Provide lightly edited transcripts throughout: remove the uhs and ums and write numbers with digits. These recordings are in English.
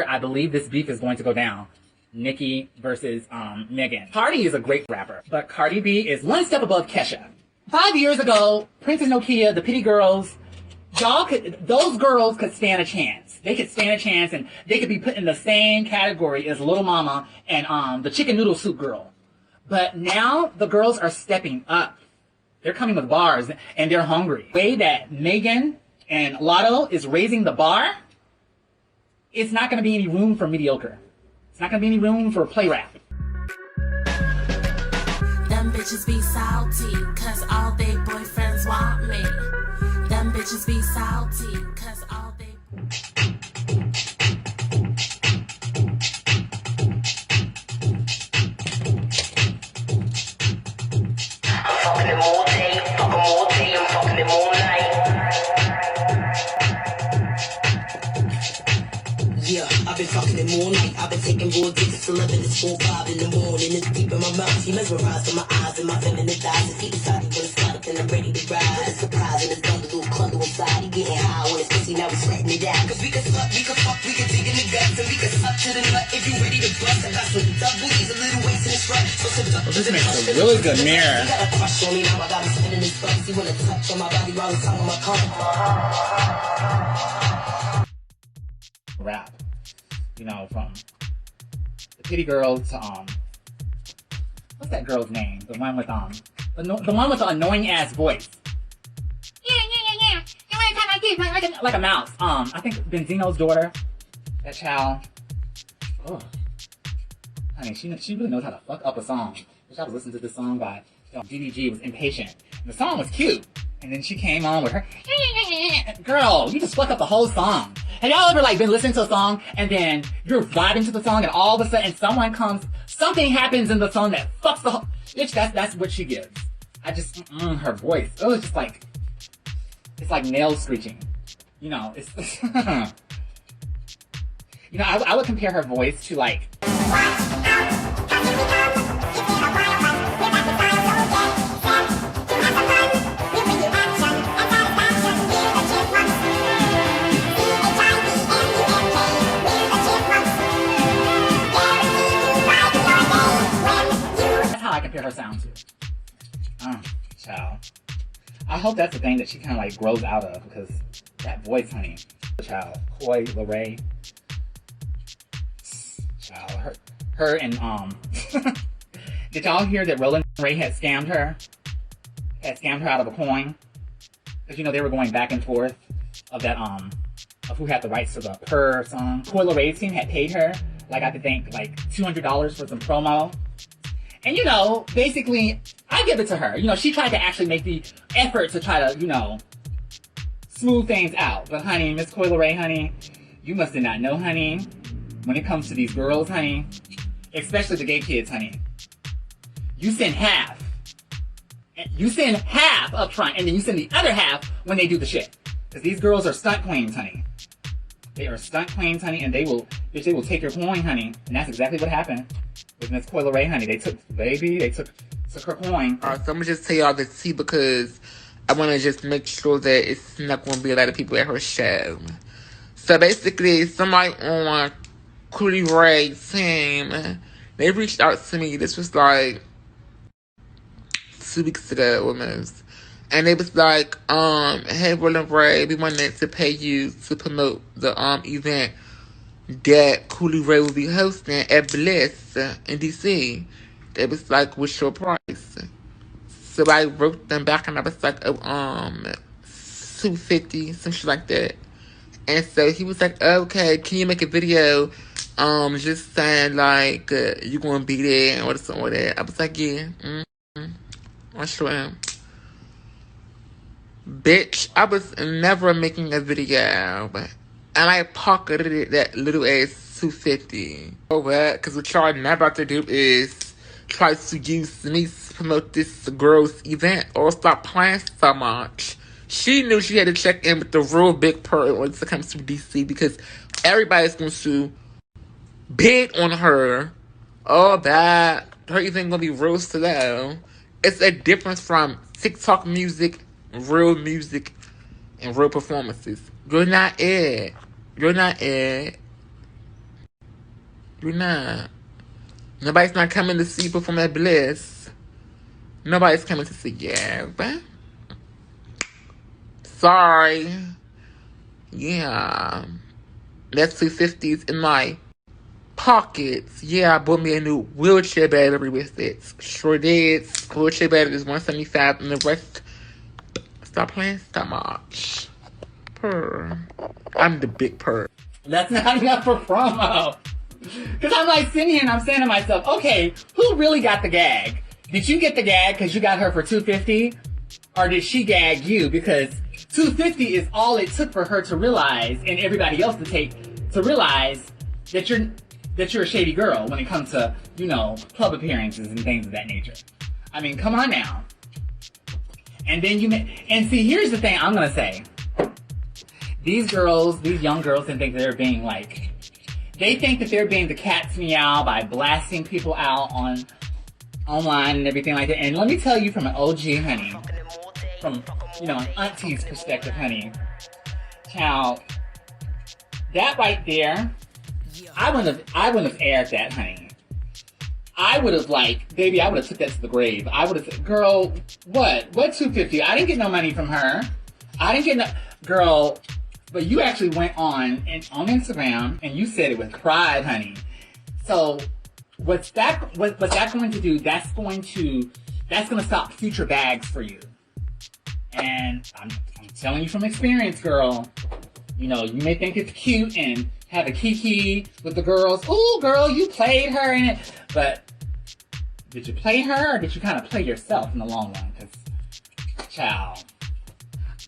I believe this beef is going to go down. Nicki versus Megan. Cardi is a great rapper, but Cardi B is one step above Kesha. 5 years ago, Prince and Nokia, the Pity Girls, those girls could stand a chance. They could stand a chance, and they could be put in the same category as Little Mama and the Chicken Noodle Soup girl. But now the girls are stepping up. They're coming with bars, and they're hungry. The way that Megan and Lotto is raising the bar, it's not going to be any room for mediocre. It's not going to be any room for play rap. Them bitches be salty, cause all they boyfriends want me. Them bitches be salty, cause all they... I'm fucking them all day, fuck them all day, I'm fucking them all night. Yeah, I've been fucking him all night. I've been taking raw dicks till 11, it's 4, 5 in the morning. It's deep in my mouth. He mesmerized on my eyes and my feminine thighs. If he decided when it's got up and I'm ready to ride. It's a surprise and it's done to do a clunder inside. He getting high on his pussy, now he's sweating it out. Cause we can slut, we can fuck, we can dig in the guts. And we can suck to the nut if you ready to bust. I got some double E's, a little waist in the strut. So this makes a really good mirror. He got a crush on me, now I got him spinning his butt. He wanna touch on my body while he's on my cum. Rap. You know, from the Pity Girls to what's that girl's name? The one with the one with the annoying ass voice. Yeah. You wanna talk like this, like a mouse. I think Benzino's daughter. That child. Oh, honey, she really knows how to fuck up a song. Wish I was listening to this song by DDG. Was Impatient. And the song was cute, and then she came on with her. Girl, you just fuck up the whole song. Have y'all ever been listening to a song and then you're vibing to the song and all of a sudden something happens in the song that fucks the whole, bitch, that's what she gives. I just, her voice, it was just it's like nail screeching. You know, it's, you know, I would compare her voice to I compare her sound to. Child. I hope that's the thing that she kind of grows out of, because that voice, honey. Child. Coi Leray. Child. Her and, did y'all hear that Roland Ray had scammed her? Had scammed her out of a coin? Because, you know, they were going back and forth of that, of who had the rights to the Purr song. Coi Leray's team had paid her, I could think, $200 for some promo. And, you know, basically, I give it to her. You know, she tried to actually make the effort to try to, you know, smooth things out. But, honey, Miss Coi Leray, honey, you must not know, honey, when it comes to these girls, honey, especially the gay kids, honey, you send half. You send half up front, and then you send the other half when they do the shit. Because these girls are stunt queens, honey. They are stunt queens, honey, and they will take your coin, honey. And that's exactly what happened with Miss Coi Leray, honey. They took her coin. Alright, so I'm gonna just tell y'all the tea because I wanna just make sure that it's not gonna be a lot of people at her show. So basically, somebody on Coi Leray's team, they reached out to me. This was 2 weeks ago almost. And they was like, hey, Roland Ray, we wanted to pay you to promote the event that Coi Leray will be hosting at Bliss in DC. They was like, what's your price? So I wrote them back and I was like, $250, some shit like that. And so he was like, okay, can you make a video just saying you gonna be there and all this and all that? I was like, yeah, I sure am. Bitch, I was never making a video. And I pocketed that little ass $250. Oh, what? Because what y'all not about to do is try to use me to promote this girl's event or stop playing so much. She knew she had to check in with the real big pearl when it comes to DC because everybody's going to bid on her. All that. Her event going to be real slow. It's a difference from TikTok music, and real performances. You're not it. You're not. Nobody's not coming to see you perform at Bliss. Nobody's coming to see you, but sorry. Yeah. That's 250s in my pockets. Yeah, I bought me a new wheelchair battery with it. Sure did. Wheelchair battery is $175 and the rest. Stop playing so much. Purr. I'm the big purr. That's not enough for promo. Because I'm like sitting here and I'm saying to myself, okay, who really got the gag? Did you get the gag because you got her for $250? Or did she gag you? Because $250 is all it took for her to realize, and everybody else to realize that you're a shady girl when it comes to, you know, club appearances and things of that nature. I mean, come on now. And then and see, here's the thing I'm gonna say. These young girls, think that they're being like, they think that they're being the cat's meow by blasting people out online and everything like that. And let me tell you from an OG, honey, from, you know, an auntie's perspective, honey, child, that right there, I wouldn't have aired that, honey. I would have baby, I would have took that to the grave. I would have said, girl, what $250? I didn't get no money from her. I didn't get no, girl. But you actually went on Instagram and you said it with pride, honey. So what's that going to do? That's going to stop future bags for you. And I'm telling you from experience, girl. You know, you may think it's cute and have a kiki with the girls. Ooh, girl, you played her in it. But did you play her or did you kind of play yourself in the long run? Because, child,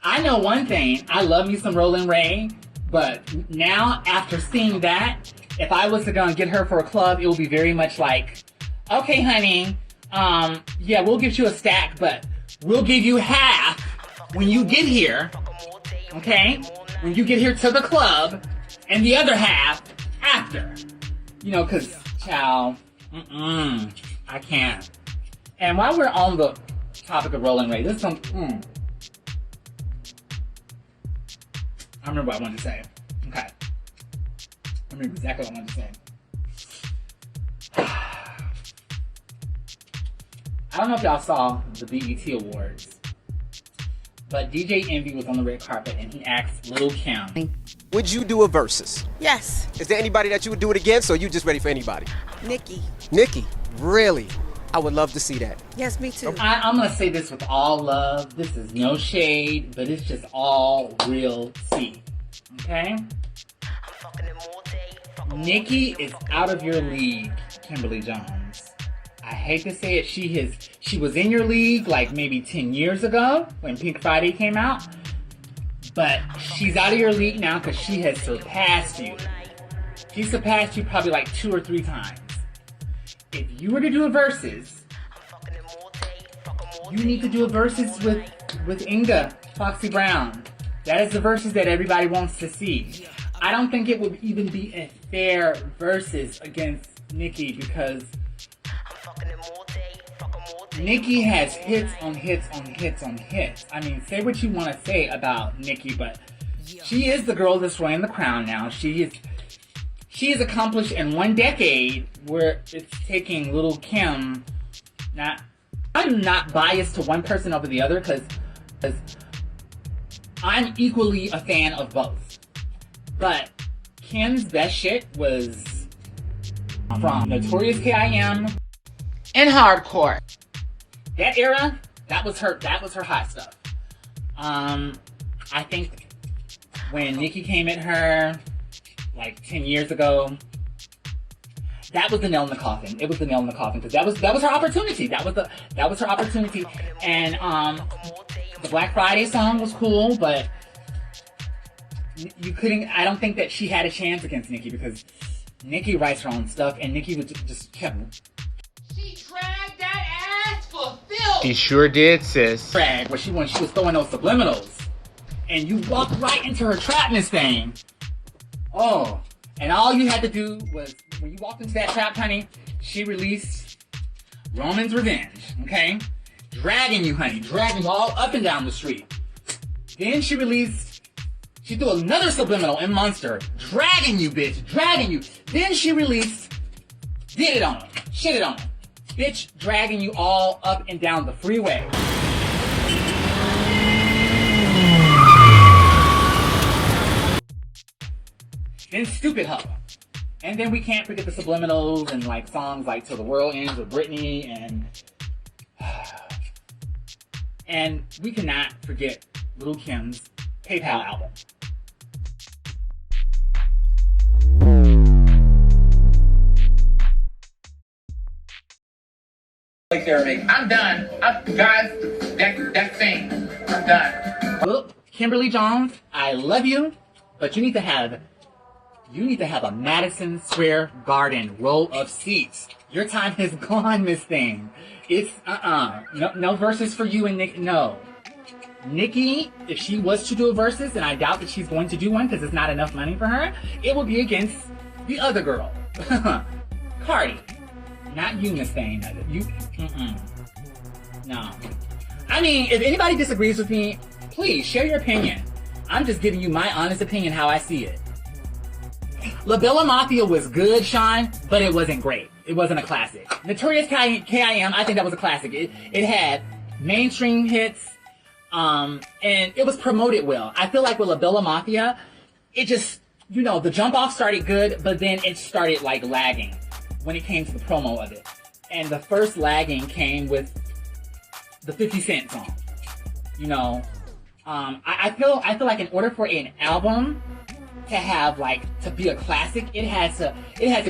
I know one thing. I love me some Roland Ray. But now, after seeing that, if I was to go and get her for a club, it would be very much like, okay, honey, yeah, we'll give you a stack, but we'll give you half when you get here, okay? When you get here to the club, and the other half after. You know, because, child, I can't. And while we're on the topic of Roland Ray, there's some, I remember what I wanted to say. Okay. I remember exactly what I wanted to say. I don't know if y'all saw the BET Awards, but DJ Envy was on the red carpet and he asked Lil' Kim, would you do a versus? Yes. Is there anybody that you would do it against, or are you just ready for anybody? Nicki. Nicki? Really? I would love to see that. Yes, me too. I'm going to say this with all love. This is no shade, but it's just all real tea. Okay? Nicki is out of your league, Kimberly Jones. I hate to say it, she was in your league like maybe 10 years ago when Pink Friday came out. But she's out of your league now because she has surpassed you. She surpassed you probably like 2 or 3 times. If you were to do a versus, you need to do a versus with Inga, Foxy Brown. That is the versus that everybody wants to see. I don't think it would even be a fair versus against Nicki because Nicki has hits on hits on hits on hits. I mean, say what you want to say about Nicki, but she is the girl that's wearing the crown now. She is accomplished in 1 decade where it's taking Lil' Kim. I'm not biased to one person over the other because I'm equally a fan of both. But Kim's best shit was from Notorious K.I.M. and Hardcore. That era, that was her hot stuff. I think when Nicki came at her like 10 years ago, that was the nail in the coffin. It was the nail in the coffin because that was her opportunity. That was her opportunity. And the Black Friday song was cool, but you couldn't. I don't think that she had a chance against Nicki because Nicki writes her own stuff, and Nicki would just kept. She dragged that ass for filth. She sure did, sis. When she was throwing those subliminals, and you walked right into her trapness thing. Oh, and all you had to do was when you walked into that trap, honey, she released Roman's Revenge. Okay, dragging you, honey, dragging you all up and down the street. Then she threw another subliminal in Monster, dragging you, bitch, dragging you. Then she released Did it on him. Shit it on him. Bitch dragging you all up and down the freeway. Then stupid hoe. And then we can't forget the subliminals and like songs like Till the World Ends with Britney and we cannot forget Lil Kim's PayPal album. I'm done. Guys, that thing. I'm done. Look, Kimberly Jones, I love you, but you need to have a Madison Square Garden row of seats. Your time is gone, Miss Thing. It's no verses for you and Nick. No, Nicki, if she was to do a versus, and I doubt that she's going to do one because it's not enough money for her, it will be against the other girl, Cardi. Not you, Miss Thing. You, no. I mean, if anybody disagrees with me, please share your opinion. I'm just giving you my honest opinion, how I see it. La Bella Mafia was good, Sean, but it wasn't great. It wasn't a classic. Notorious K.I.M., I think that was a classic. It had mainstream hits, and it was promoted well. I feel like with La Bella Mafia, it just, the jump off started good, but then it started like lagging when it came to the promo of it. And the first lagging came with the 50 Cent song. I feel like in order for an album to have to be a classic, it had to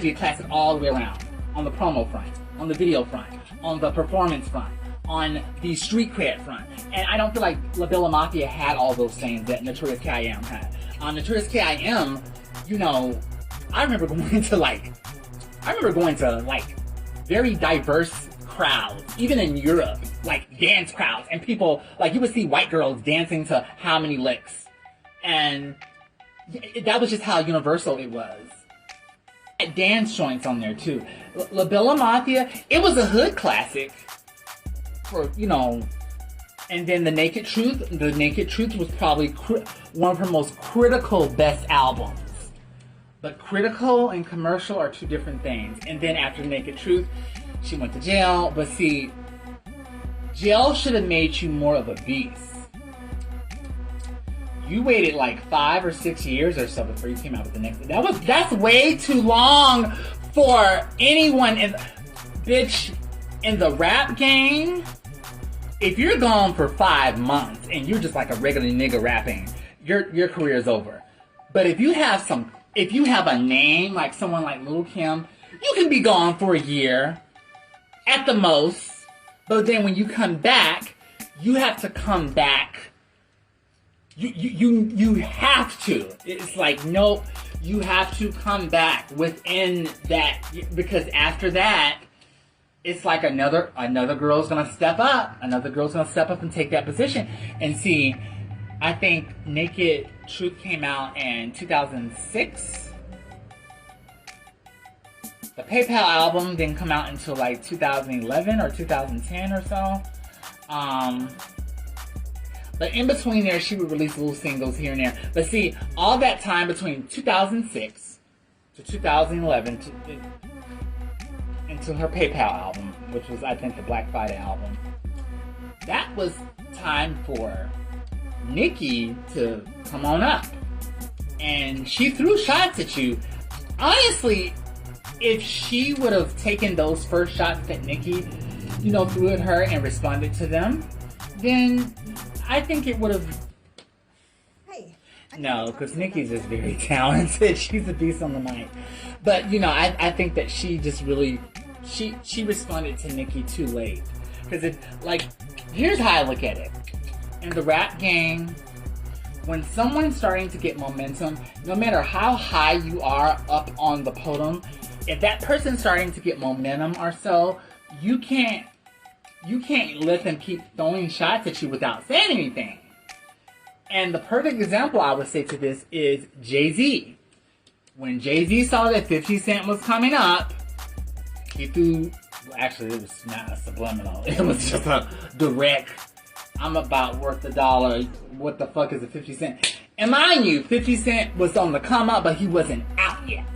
be a classic all the way around. On the promo front, on the video front, on the performance front, on the street cred front. And I don't feel like La Bella Mafia had all those things that Notorious K.I.M. had. Notorious K.I.M., I remember going to very diverse crowds, even in Europe, dance crowds, and people, you would see white girls dancing to How Many Licks. And that was just how universal it was. Dance joints on there too. La Bella Mafia, it was a hood classic for, and then The Naked Truth was probably one of her most critical best albums. But critical and commercial are two different things. And then after The Naked Truth, she went to jail. But see, jail should have made you more of a beast. You waited 5 or 6 years or so before you came out with the next. That's way too long for anyone in the rap game. If you're gone for 5 months and you're just like a regular nigga rapping, your career is over. But if you have a name like someone like Lil Kim, you can be gone for a year at the most. But then when you come back, you have to come back. You have to. It's nope, you have to come back within that, because after that, it's another girl's gonna step up. Another girl's gonna step up and take that position. And see, I think Naked Truth came out in 2006. The PayPal album didn't come out until 2011 or 2010 or so. But in between there, she would release little singles here and there. But see, all that time between 2006 to 2011 until her PayPal album, which was, I think, the Black Friday album, that was time for Nicki to come on up. And she threw shots at you. Honestly, if she would have taken those first shots that Nicki, threw at her and responded to them, then I think it would have. No, because Nicki's just very talented. She's a beast on the mic. But, I think that she just really, she responded to Nicki too late. Because here's how I look at it. In the rap game, when someone's starting to get momentum, no matter how high you are up on the podium, if that person's starting to get momentum or so, you can't let them keep throwing shots at you without saying anything. And the perfect example I would say to this is Jay-Z. When Jay-Z saw that 50 Cent was coming up, he threw, actually it was not a subliminal, it was just a direct, I'm about worth $1, what the fuck is a 50 Cent? And mind you, 50 Cent was on the come up, but he wasn't out yet.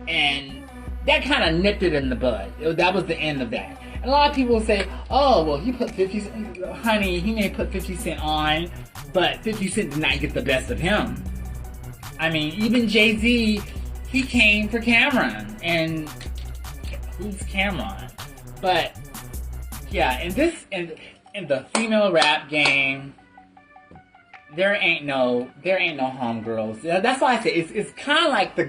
And that kind of nipped it in the bud. That was the end of that. And a lot of people say, oh, well, he put 50 Cent, honey, he may put 50 Cent on, but 50 Cent did not get the best of him. I mean, even Jay-Z, he came for Cameron. And who's Cameron? But, yeah, in the female rap game, there ain't no homegirls. That's why I say it's kind of like the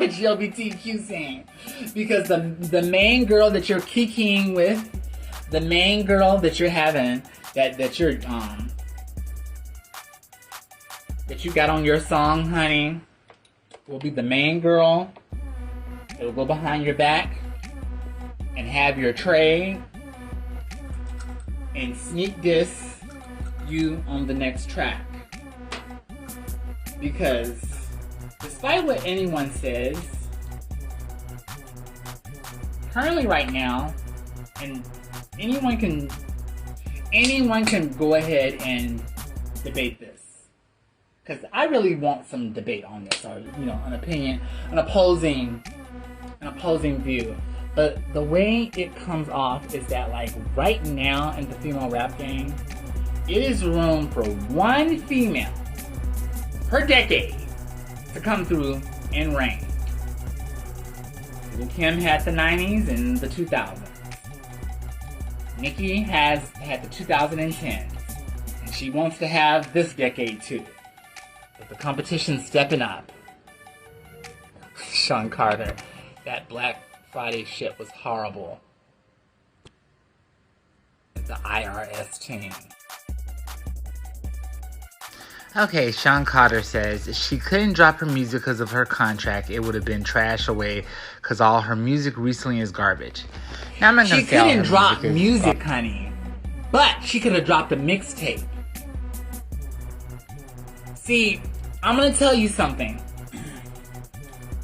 GLBTQ scene, because the main girl that you're kikiing with, the main girl that you're having that you got on your song, honey, will be the main girl. It'll go behind your back and have your trade and sneak diss you on the next track. Because despite what anyone says, currently right now, and anyone can go ahead and debate this, because I really want some debate on this, or an opinion, an opposing view. But the way it comes off is that, like, right now in the female rap game, it is room for one female per decade to come through and reign. Lil Kim had the 90s and the 2000s. Nicki has had the 2010s. And she wants to have this decade too. But the competition's stepping up. Sean Carter, that Black Friday shit was horrible. The IRS team. Okay, Sean Carter says she couldn't drop her music because of her contract. It would have been trash away because all her music recently is garbage. Now I'm not gonna say she couldn't drop music, honey, but she could have dropped a mixtape. See, I'm gonna tell you something.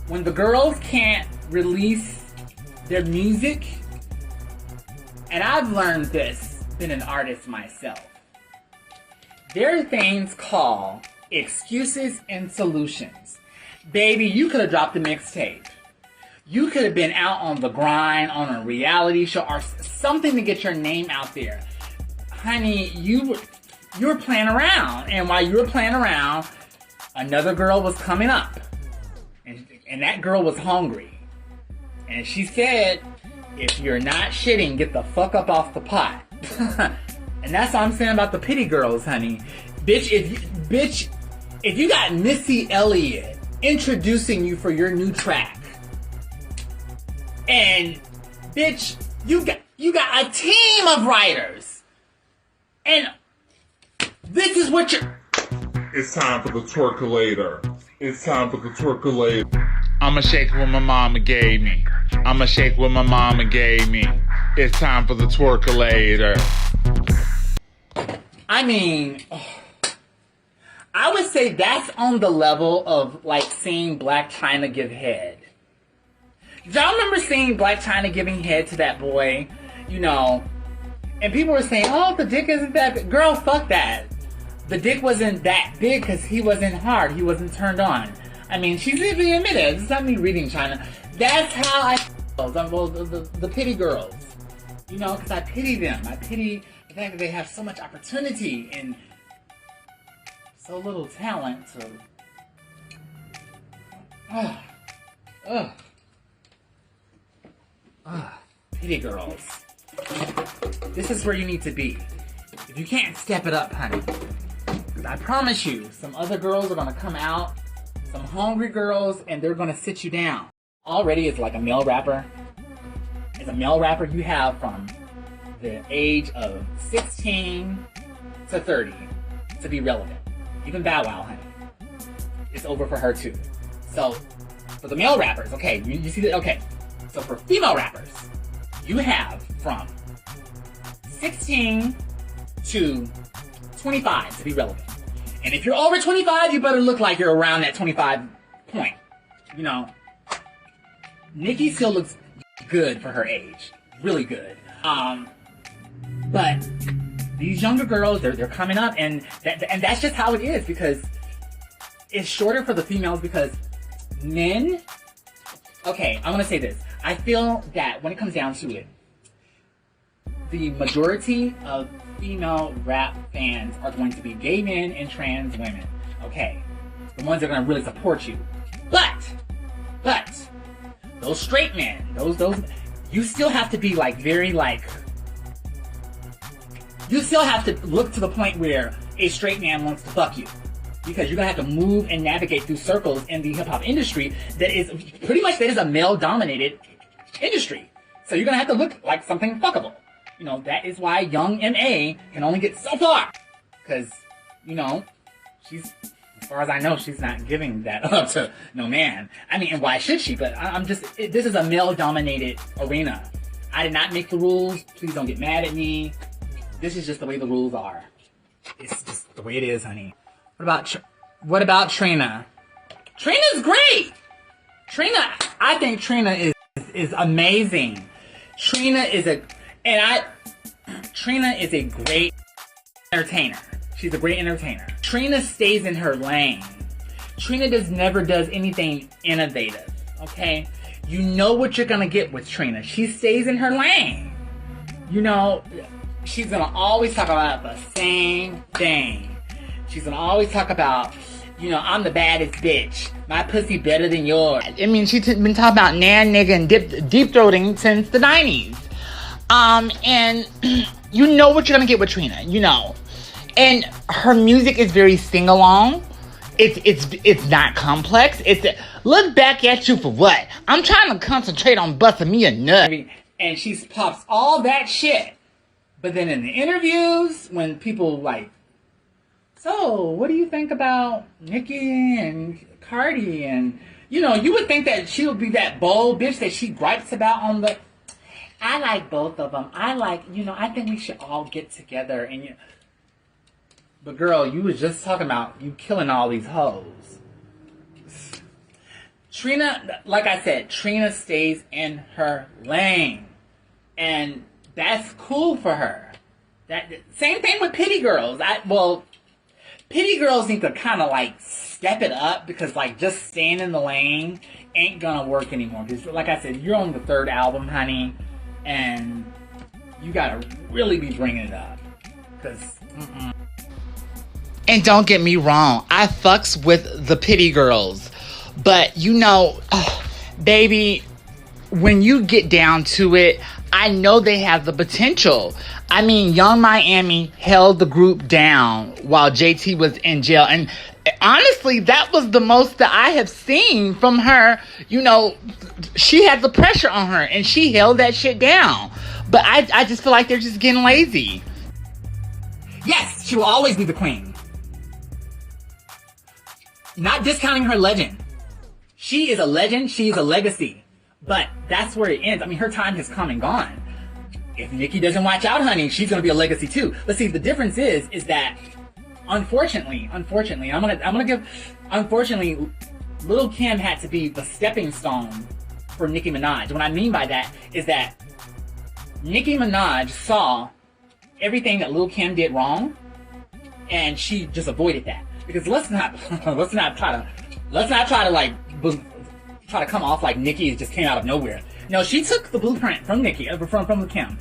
When the girls can't release their music, and I've learned this, been an artist myself. There are things called excuses and solutions. Baby, you could have dropped a mixtape. You could have been out on the grind, on a reality show, or something to get your name out there. Honey, you were playing around. And while you were playing around, another girl was coming up. And that girl was hungry. And she said, if you're not shitting, get the fuck up off the pot. And that's what I'm saying about the pity girls, honey. Bitch, if you got Missy Elliott introducing you for your new track, and bitch, you got a team of writers, and this is what you're... It's time for the twerkulator. It's time for the twerkulator. I'ma shake what my mama gave me. I'ma shake what my mama gave me. It's time for the twerkulator. I mean, I would say that's on the level of, like, seeing Black China give head. Y'all remember seeing Black China giving head to that boy? And people were saying, oh, the dick isn't that big. Girl, fuck that. The dick wasn't that big because he wasn't hard. He wasn't turned on. I mean, she's even admitted. It's not me reading China. That's how I feel. Well, the pity girls. Because I pity them. I pity the fact that they have so much opportunity and so little talent to... Pity girls. This is where you need to be. If you can't step it up, honey. Because I promise you, some other girls are going to come out, some hungry girls, and they're going to sit you down. Already as like a male rapper. As a male rapper, you have from the age of 16 to 30 to be relevant. Even Bow Wow, honey. It's over for her too. So, for the male rappers, okay, you see that? Okay. So for female rappers, you have from 16 to 25 to be relevant. And if you're over 25, you better look like you're around that 25 point. Nicki still looks good for her age. Really good. But these younger girls, they're coming up, and that's just how it is, because it's shorter for the females, because men Okay, I'm gonna say this. I feel that when it comes down to it, the majority of female rap fans are going to be gay men and trans women. Okay, the ones that are gonna really support you. But those straight men, those you still have to be like very like. You still have to look to the point where a straight man wants to fuck you. Because you're gonna have to move and navigate through circles in the hip hop industry that is pretty much a male dominated industry. So you're gonna have to look like something fuckable. You know, that is why young MA can only get so far. Cause, you know, she's, as far as I know, she's not giving that up to no man. I mean, and why should she? But this is a male dominated arena. I did not make the rules. Please don't get mad at me. This is just the way the rules are. It's just the way it is, honey. What about Trina? Trina's great. I think Trina is amazing. Trina is a great entertainer. She's a great entertainer. Trina stays in her lane. Trina never does anything innovative. Okay, you know what you're gonna get with Trina. She stays in her lane. You know, she's gonna always talk about the same thing. She's gonna always talk about, you know, I'm the baddest bitch. My pussy better than yours. I mean, she's been talking about nan, nigga, and deep throating since the 90s. And you know what you're gonna get with Trina, you know. And her music is very sing-along. It's not complex. Look back at you for what? I'm trying to concentrate on busting me a nut. And she pops all that shit. But then in the interviews, when people like, so, what do you think about Nicki and Cardi? And, you know, you would think that she would be that bold bitch that she gripes about on the... I like both of them. I think we should all get together and... But girl, you was just talking about you killing all these hoes. Trina, like I said, Trina stays in her lane. And that's cool for her. Same thing with Pity Girls. Pity Girls need to kind of like step it up because like just staying in the lane ain't gonna work anymore. Because like I said, you're on the 3rd album, honey, and you gotta really be bringing it up. Because, And don't get me wrong, I fucks with the Pity Girls, but you know, baby, when you get down to it, I know they have the potential. I mean, Young Miami held the group down while JT was in jail. And honestly, that was the most that I have seen from her. You know, she had the pressure on her and she held that shit down. But I just feel like they're just getting lazy. Yes, she will always be the queen. Not discounting her legend. She is a legend. She is a legacy. But that's where it ends. I mean, her time has come and gone. If Nicki doesn't watch out, honey, she's gonna be a legacy too. But see, the difference is that, unfortunately, Lil' Kim had to be the stepping stone for Nicki Minaj. What I mean by that is that Nicki Minaj saw everything that Lil' Kim did wrong, and she just avoided that. Because let's not try to come off like Nicki just came out of nowhere. No, she took the blueprint from Nicki, from Kim.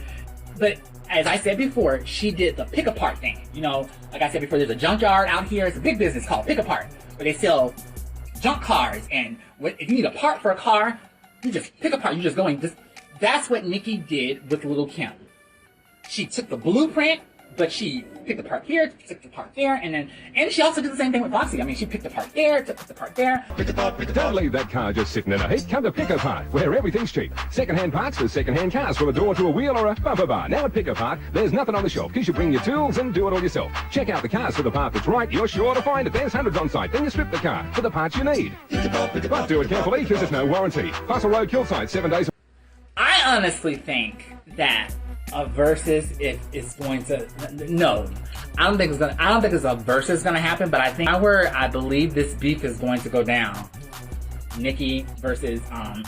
But as I said before, she did the pick apart thing. You know, like I said before, there's a junkyard out here. It's a big business called Pick Apart, where they sell junk cars. And if you need a part for a car, you just pick apart. You just go and that's what Nicki did with Lil' Kim. She took the blueprint, but she picked the part here, took the part there, and she also did the same thing with Foxy. I mean, she picked the part there, took the part there. Don't leave that car just sitting in a heap. Come to Pick Apart, where everything's cheap. Second-hand parts for second-hand cars, from a door to a wheel or a bumper bar. Now at Pick Apart, there's nothing on the shelf, because you bring your tools and do it all yourself. Check out the cars for the part that's right. You're sure to find it. There's hundreds on site. Then you strip the car for the parts you need. But do it carefully, because there's no warranty. Fossil Road Kill Site, 7 days. I honestly think that a versus is going to I don't think it's a versus gonna happen, but I think I believe this beef is going to go down. Nicki versus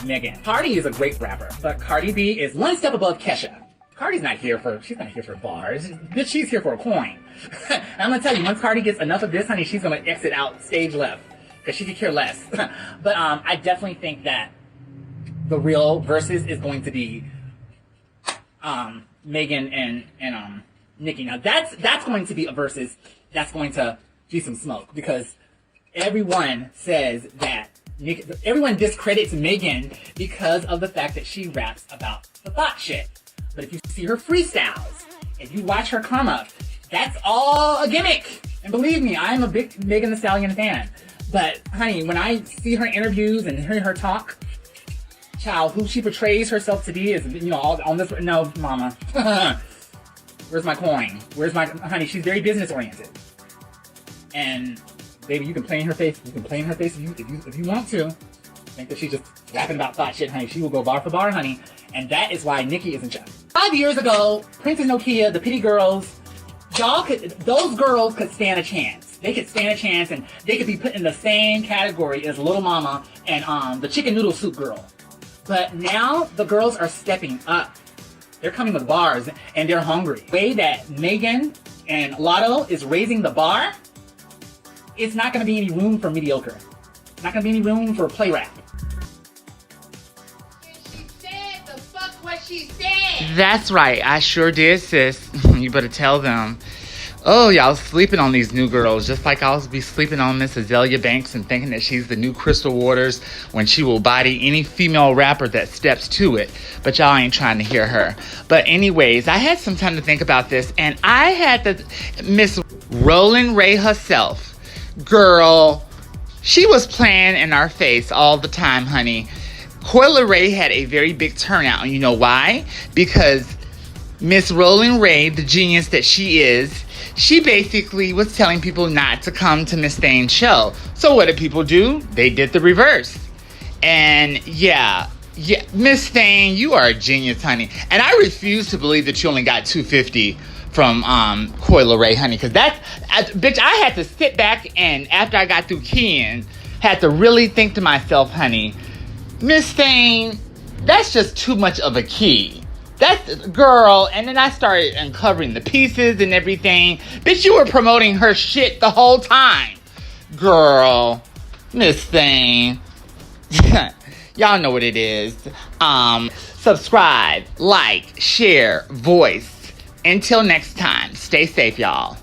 Megan. Cardi is a great rapper, but Cardi B is one step above Kesha. Cardi's not here for bars. She's here for a coin. I'm gonna tell you, once Cardi gets enough of this, honey, she's gonna exit out stage left because she could care less. But I definitely think that the real versus is going to be Megan and Nicki. Now that's going to be a versus that's going to be some smoke, because everyone says that everyone discredits Megan because of the fact that she raps about the thought shit. But if you see her freestyles, if you watch her come up, that's all a gimmick. And believe me, I'm a big Megan Thee Stallion fan. But honey, when I see her interviews and hear her talk, child, who she portrays herself to be is, all on this. No, mama. Where's my coin? Where's my honey? She's very business oriented. And baby, you can play in her face. You can play in her face if you want to. Think that she's just rapping about thought shit, honey. She will go bar for bar, honey. And that is why Nicki is in charge. 5 years ago, Princess Nokia, the Pity Girls, those girls could stand a chance. They could stand a chance, and they could be put in the same category as Little Mama and the Chicken Noodle Soup girl. But now the girls are stepping up. They're coming with bars, and they're hungry. The way that Megan and Lotto is raising the bar, it's not going to be any room for mediocre. It's not going to be any room for play rap. She said the fuck what she said. That's right. I sure did, sis. You better tell them. Oh, y'all sleeping on these new girls, just like I'll be sleeping on Miss Azalea Banks and thinking that she's the new Crystal Waters when she will body any female rapper that steps to it. But y'all ain't trying to hear her. But anyways, I had some time to think about this, and I had the Miss Roland Ray herself. Girl, she was playing in our face all the time, honey. Coyle Ray had a very big turnout, and you know why? Because Miss Roland Ray, the genius that she is, she basically was telling people not to come to Miss Thane's show. So what did people do? They did the reverse. And yeah, Miss Thane, you are a genius, honey. And I refuse to believe that you only got $250 from Coyle Ray, honey, because bitch, I had to sit back and after I got through keying, had to really think to myself, honey, Miss Thane, that's just too much of a key. That's, girl, and then I started uncovering the pieces and everything. Bitch, you were promoting her shit the whole time. Girl, Miss Thane. Y'all know what it is. Subscribe, like, share, voice. Until next time, stay safe, y'all.